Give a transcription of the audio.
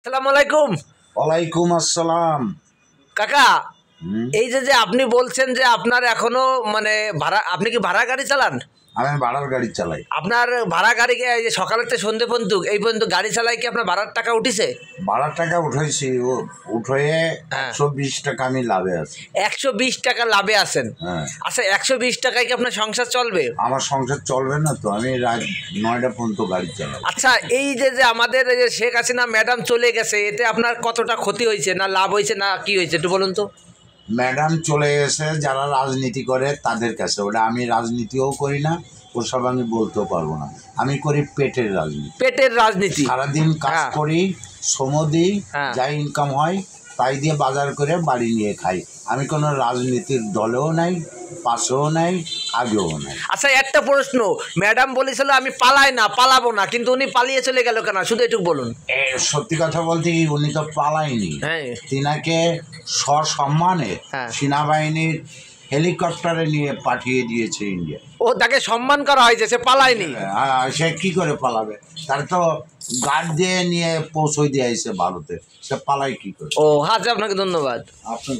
আসসালামু আলাইকুম। ওয়ালাইকুম আসসালাম। কাকা, এই যে আপনি বলছেন যে আপনার এখনো মানে ভাড়া, আপনি কি ভাড়া গাড়ি চালান? আমি ভাড়ার গাড়ি চালাই। আপনার ভাড়া গাড়ি এই যে সকালের থেকে সন্ধে পর্যন্ত এই পর্যন্ত গাড়ি চালাই কি আপনার ভাড়ার টাকা উঠিছে? ভাড়ার টাকা উঠাইছি, উঠে 120 টাকা আমি লাভে আছি। 120 টাকা লাভে আছেন? হ্যাঁ। আচ্ছা, 120 টাকায় কি আপনার সংসার চলবে? আমার সংসার চলবে না তো, আমি রাত 9টা পর্যন্ত গাড়ি চালাই। আচ্ছা, এই যে আমাদের এই যে শেখ হাসিনা ম্যাডাম চলে গেছে, এতে আপনার কতটা ক্ষতি হয়েছে, না লাভ হয়েছে, না কি হয়েছে একটু বলুন তো। ম্যাডাম চলে গেছে যারা রাজনীতি করে তাদের কাছে, ওটা আমি রাজনীতিও করি না, ওসব আমি বলতেও পারবো না। আমি করি পেটের রাজনীতি। পেটের রাজনীতি? সারাদিন কাজ করি, শ্রম দিই, যা ইনকাম হয় তাই দিয়ে বাজার করে বাড়ি নিয়ে খাই। আমি কোনো রাজনীতির দলেও নাই, পাশেও নাই, আগেও নাই। আচ্ছা, একটা প্রশ্ন, ম্যাডাম বলেছিল আমি পালাবো না, কিন্তু উনি পালিয়ে চলে গেল কেন, শুধু একটু বলুন। সত্যি কথা বলতে কি, উনি তো পালায়নি, তিনাকে সসম্মানে সেনাবাহিনীর হেলিকপ্টারে নিয়ে পাঠিয়ে দিয়েছে ইন্ডিয়া। ও, তাকে সম্মান করা হয়েছে, সে পালায়নি? সে কি করে পালাবে? তার তো গার্ড দিয়ে নিয়ে পৌঁছে দিয়েছে ভারতে, সে পালায় কি করে? ও আচ্ছা, আপনাকে ধন্যবাদ। আপনি